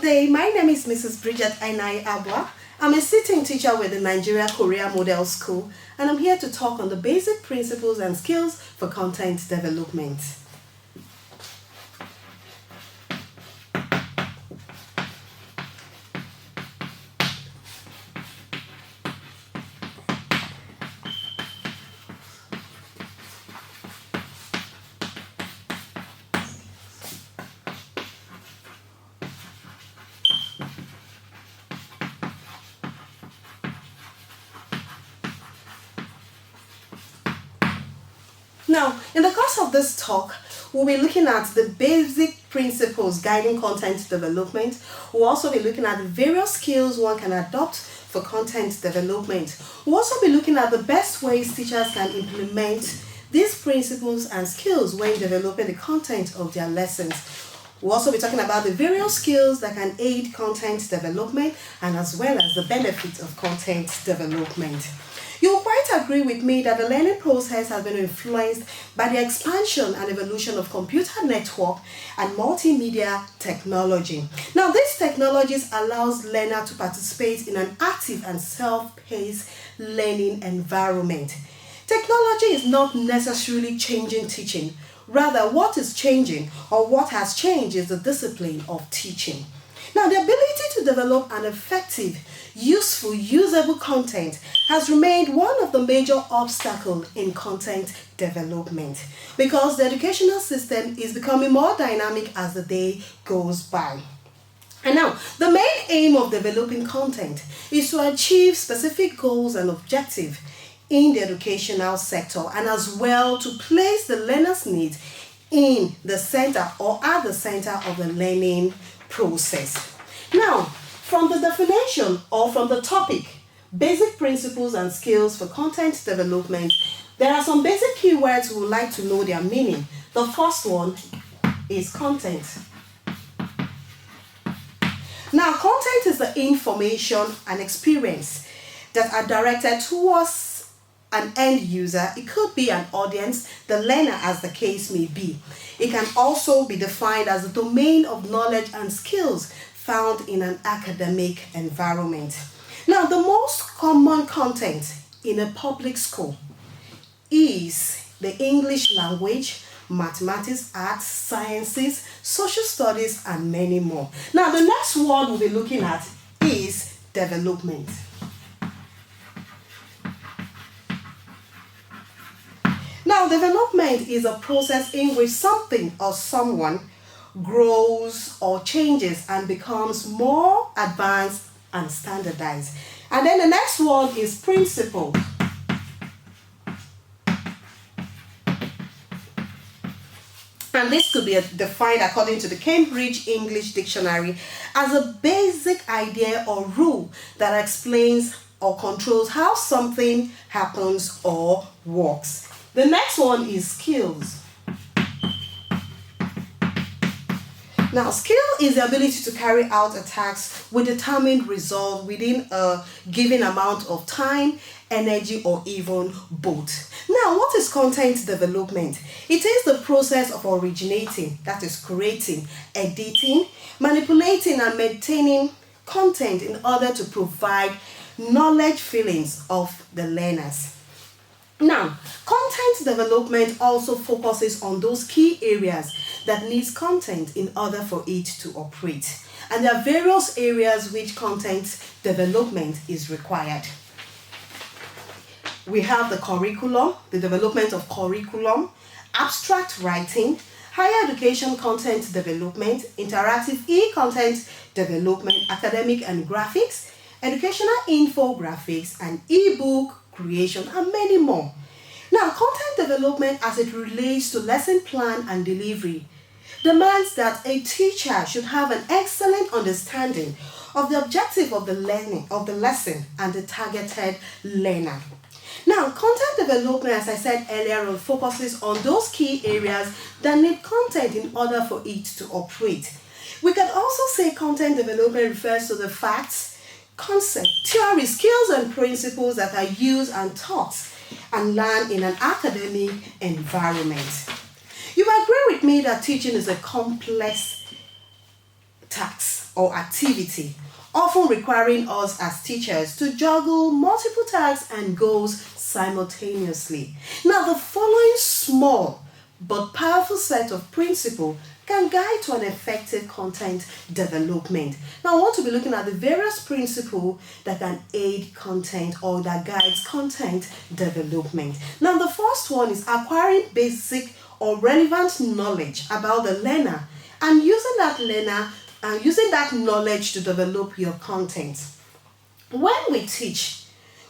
day, my name is Mrs. Bridget Enai Abua. I'm a sitting teacher with the Nigeria Korea Model School, and I'm here to talk on the basic principles and skills for content development. Now, in the course of this talk, we'll be looking at the basic principles guiding content development. We'll also be looking at the various skills one can adopt for content development. We'll also be looking at the best ways teachers can implement these principles and skills when developing the content of their lessons. We'll also be talking about the various skills that can aid content development and as well as the benefits of content development. You'll quite agree with me that the learning process has been influenced by the expansion and evolution of computer network and multimedia technology. Now, these technologies allows learners to participate in an active and self-paced learning environment. Technology is not necessarily changing teaching. Rather, what is changing or what has changed is the discipline of teaching. Now, the ability to develop an effective, useful, usable content has remained one of the major obstacles in content development because the educational system is becoming more dynamic as the day goes by. And now, the main aim of developing content is to achieve specific goals and objectives in the educational sector and as well to place the learner's needs in the center or at the center of the learning process. Now, from the definition or from the topic, basic principles and skills for content development, there are some basic keywords we would like to know their meaning. The first one is content. Now, content is the information and experience that are directed towards an end user. It could be an audience, the learner as the case may be. It can also be defined as a domain of knowledge and skills found in an academic environment. Now, the most common content in a public school is the English language, mathematics, arts, sciences, social studies, and many more. Now, the next word we'll be looking at is development. Now, development is a process in which something or someone grows or changes and becomes more advanced and standardized. And then the next one is principle. And this could be defined according to the Cambridge English Dictionary as a basic idea or rule that explains or controls how something happens or works. The next one is skills. Now, skill is the ability to carry out a task with determined result within a given amount of time, energy, or even both. Now, what is content development? It is the process of originating, that is creating, editing, manipulating, and maintaining content in order to provide knowledge feelings of the learners. Now, content development also focuses on those key areas that needs content in order for it to operate. And there are various areas which content development is required. We have the curriculum, the development of curriculum, abstract writing, higher education content development, interactive e-content development, academic and graphics, educational infographics, and e-book creation, and many more. Now, content development as it relates to lesson plan and delivery demands that a teacher should have an excellent understanding of the objective of the learning of the lesson and the targeted learner. Now, content development, as I said earlier on, focuses on those key areas that need content in order for it to operate. We can also say content development refers to the facts, concept, theory, skills, and principles that are used and taught and learned in an academic environment. You agree with me that teaching is a complex task or activity, often requiring us as teachers to juggle multiple tasks and goals simultaneously. Now, the following small but powerful set of principles can guide to an effective content development. Now, I want to be looking at the various principles that can aid content or that guides content development. Now, the first one is acquiring basic or relevant knowledge about the learner and using that knowledge to develop your content. When we teach,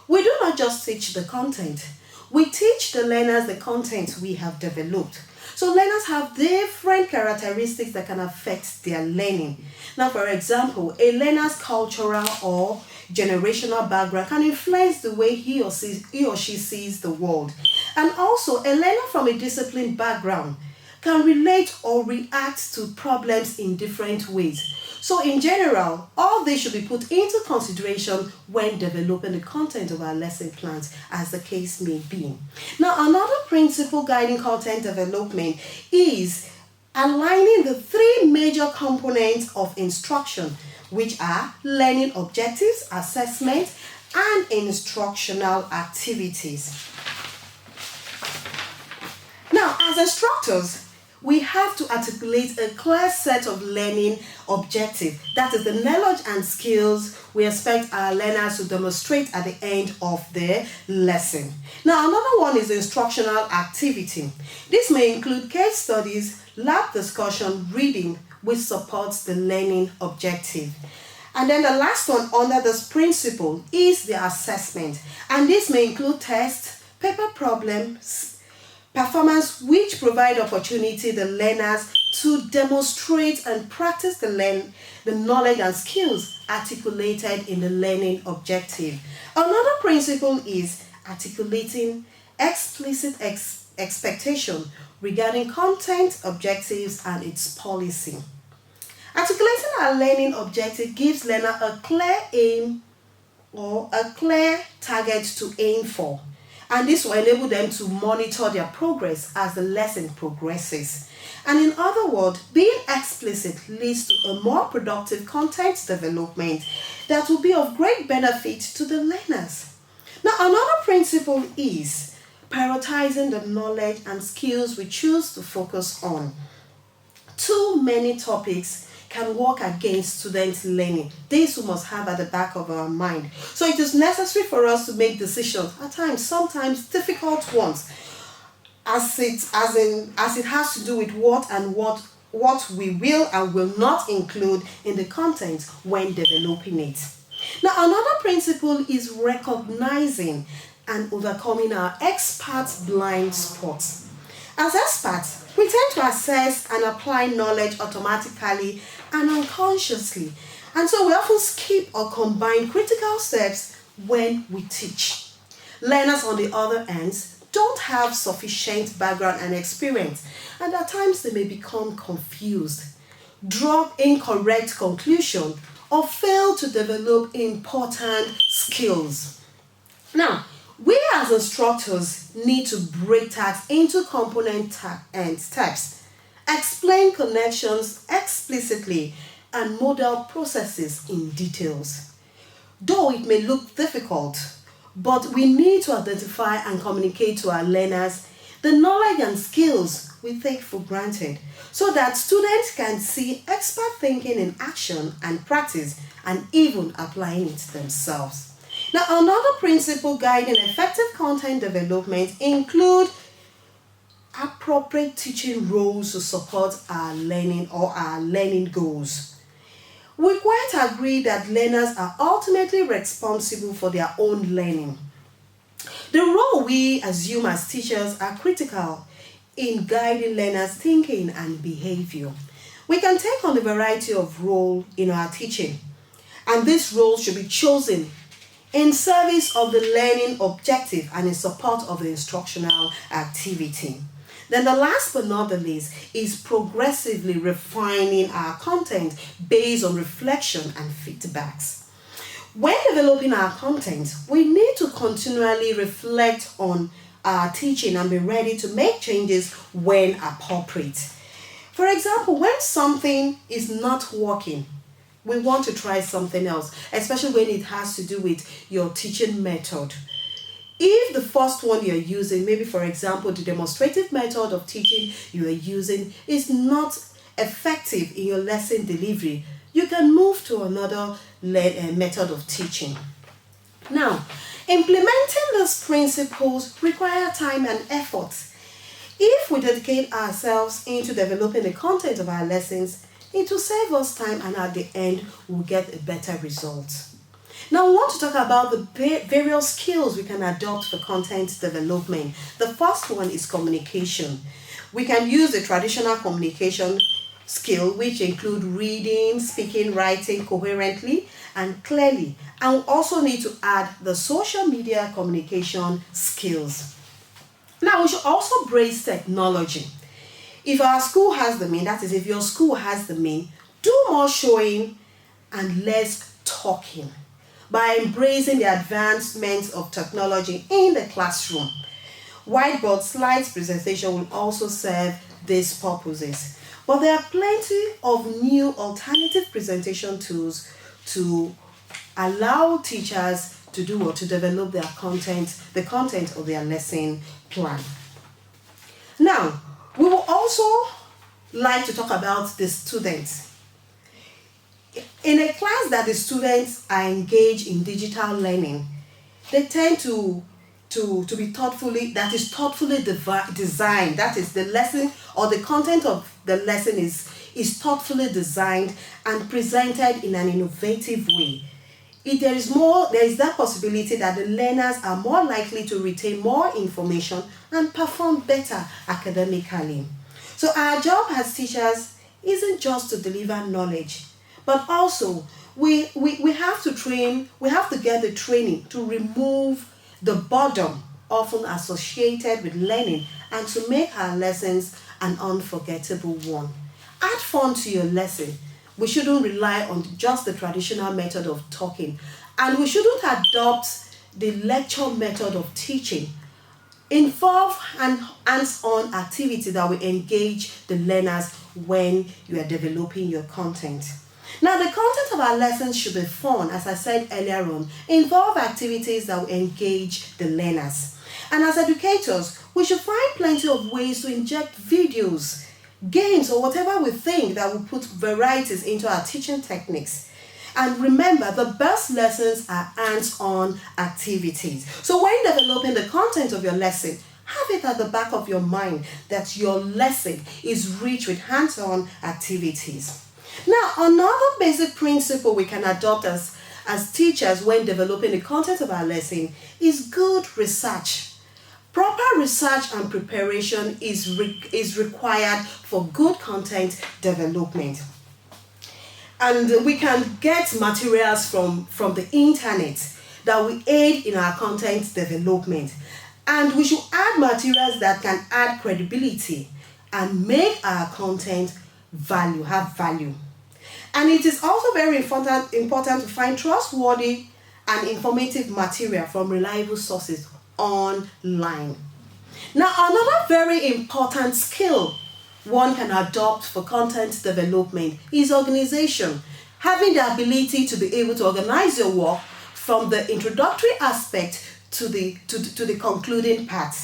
we do not just teach the content, we teach the learners the content we have developed. So learners have different characteristics that can affect their learning. Now, for example, a learner's cultural or generational background can influence the way he or she sees the world. And also, a learner from a disciplined background can relate or react to problems in different ways. So in general, all this should be put into consideration when developing the content of our lesson plans, as the case may be. Now, another principle guiding content development is aligning the three major components of instruction, which are learning objectives, assessment, and instructional activities. Now, as instructors, we have to articulate a clear set of learning objectives. That is the knowledge and skills we expect our learners to demonstrate at the end of their lesson. Now, another one is instructional activity. This may include case studies, lab discussion, reading, which supports the learning objective. And then the last one under this principle is the assessment. And this may include tests, paper problems, performance, which provide opportunity the learners to demonstrate and practice the knowledge and skills articulated in the learning objective. Another principle is articulating explicit expectation regarding content, objectives, and its policy. Articulating our learning objective gives learner a clear aim or a clear target to aim for. And this will enable them to monitor their progress as the lesson progresses. And in other words, being explicit leads to a more productive content development that will be of great benefit to the learners. Now, another principle is prioritizing the knowledge and skills we choose to focus on. Too many topics can work against students' learning. This we must have at the back of our mind. So it is necessary for us to make decisions, at times, sometimes difficult ones, as it has to do with what we will and will not include in the content when developing it. Now, another principle is recognizing and overcoming our experts' blind spots. As experts, we tend to assess and apply knowledge automatically and unconsciously, and so we often skip or combine critical steps when we teach. Learners, on the other hand, don't have sufficient background and experience, and at times they may become confused, draw incorrect conclusions, or fail to develop important skills. Now, we as instructors need to break tasks into component and steps, explain connections explicitly, and model processes in details. Though it may look difficult, but we need to identify and communicate to our learners the knowledge and skills we take for granted, so that students can see expert thinking in action and practice, and even applying it themselves. Now, another principle guiding effective content development include appropriate teaching roles to support our learning or our learning goals. We quite agree that learners are ultimately responsible for their own learning. The role we assume as teachers are critical in guiding learners' thinking and behavior. We can take on a variety of roles in our teaching, and this role should be chosen in service of the learning objective and in support of the instructional activity. Then the last but not the least is progressively refining our content based on reflection and feedbacks. When developing our content, we need to continually reflect on our teaching and be ready to make changes when appropriate. For example, when something is not working, we want to try something else, especially when it has to do with your teaching method. If the first one you're using, maybe for example, the demonstrative method of teaching you are using is not effective in your lesson delivery, you can move to another method of teaching. Now, implementing these principles require time and effort. If we dedicate ourselves into developing the content of our lessons, it will save us time, and at the end, we'll get a better result. Now, we want to talk about the various skills we can adopt for content development. The first one is communication. We can use the traditional communication skill, which include reading, speaking, writing coherently and clearly. And we also need to add the social media communication skills. Now, we should also brace technology. If our school has the mean, that is, if your school has the mean, do more showing and less talking by embracing the advancements of technology in the classroom. Whiteboard slides presentation will also serve these purposes. But there are plenty of new alternative presentation tools to allow teachers to do or to develop their content, the content of their lesson plan. Now, we will also like to talk about the students. In a class that the students are engaged in digital learning, they tend to be thoughtfully designed. That is, the lesson or the content of the lesson is thoughtfully designed and presented in an innovative way. If there is that possibility that the learners are more likely to retain more information and perform better academically. So our job as teachers isn't just to deliver knowledge, but also we have to train, we have to get the training to remove the boredom often associated with learning and to make our lessons an unforgettable one. Add fun to your lesson. We shouldn't rely on just the traditional method of talking, and we shouldn't adopt the lecture method of teaching. Involve an hands-on activity that will engage the learners when you are developing your content. Now, the content of our lessons should be fun, as I said earlier on. Involve activities that will engage the learners. And as educators, we should find plenty of ways to inject videos, games, or whatever we think that will put varieties into our teaching techniques. And remember, the best lessons are hands-on activities. So when developing the content of your lesson, have it at the back of your mind that your lesson is rich with hands-on activities. Now, another basic principle we can adopt as teachers when developing the content of our lesson is good research. Proper research and preparation is required for good content development. And we can get materials from the internet that will aid in our content development. And we should add materials that can add credibility and make our content have value. And it is also very important to find trustworthy and informative material from reliable sources online. Now, another very important skill one can adopt for content development is organization. Having the ability to be able to organize your work from the introductory aspect to the concluding part.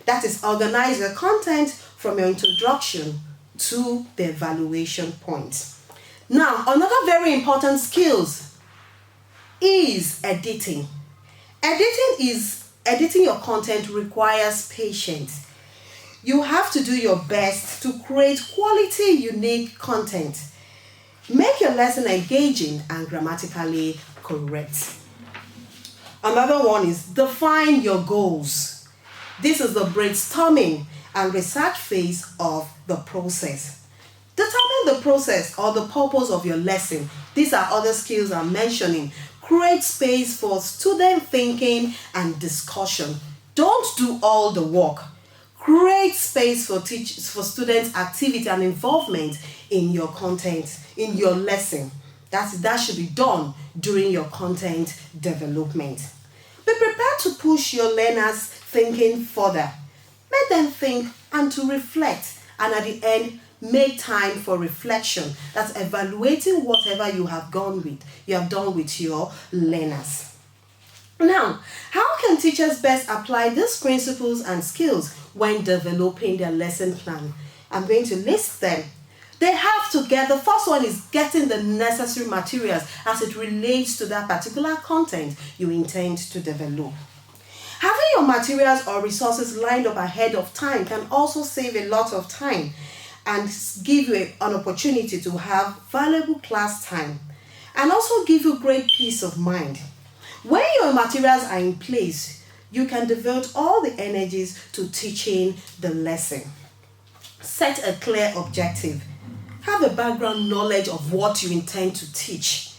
That is, organize your content from your introduction to the evaluation point. Now, another very important skill is editing. Editing your content requires patience. You have to do your best to create quality, unique content. Make your lesson engaging and grammatically correct. Another one is define your goals. This is the brainstorming and research phase of the process. Determine the process or the purpose of your lesson. These are other skills I'm mentioning. Create space for student thinking and discussion. Don't do all the work. Create space for students' activity and involvement in your content, in your lesson. That should be done during your content development. Be prepared to push your learners' thinking further. Let them think and to reflect, and at the end, make time for reflection. That's evaluating whatever you have done with your learners. Now, how can teachers best apply these principles and skills when developing their lesson plan? I'm going to list them. They have to get, the first one is getting the necessary materials as it relates to that particular content you intend to develop. Having your materials or resources lined up ahead of time can also save a lot of time and give you an opportunity to have valuable class time and also give you great peace of mind. When your materials are in place, you can devote all the energies to teaching the lesson. Set a clear objective. Have a background knowledge of what you intend to teach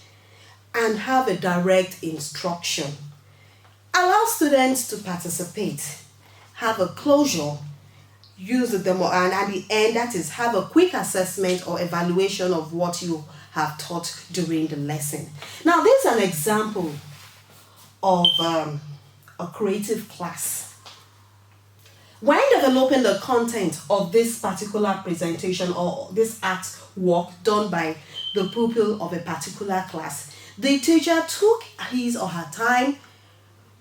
and have a direct instruction. Allow students to participate. Have a closure. Use the demo, and at the end, that is, have a quick assessment or evaluation of what you have taught during the lesson. Now, this is an example of a creative class. When developing the content of this particular presentation or this art work done by the pupil of a particular class, the teacher took his or her time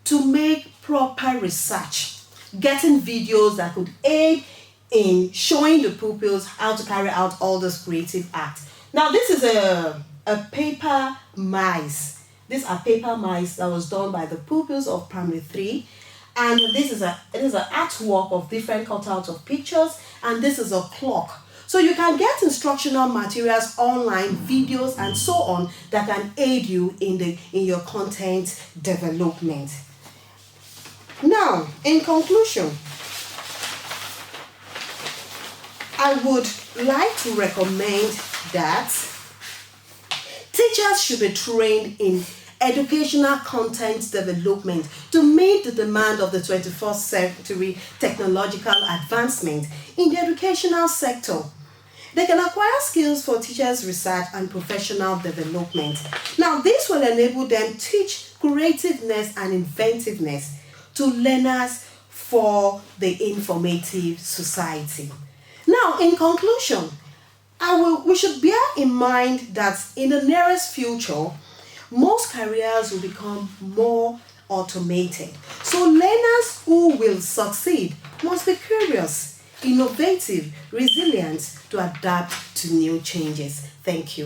to make proper research, getting videos that could aid in showing the pupils how to carry out all this creative art. Now, this is a paper mice. These are paper mice that was done by the pupils of primary 3. And this is an artwork of different cutouts of pictures, and this is a clock. So you can get instructional materials online, videos, and so on that can aid you in your content development. Now, in conclusion, I would like to recommend that teachers should be trained in educational content development to meet the demand of the 21st century technological advancement in the educational sector. They can acquire skills for teachers' research and professional development. Now, this will enable them to teach creativeness and inventiveness to learners for the informative society. Now, in conclusion, we should bear in mind that in the nearest future, most careers will become more automated. So learners who will succeed must be curious, innovative, resilient to adapt to new changes. Thank you.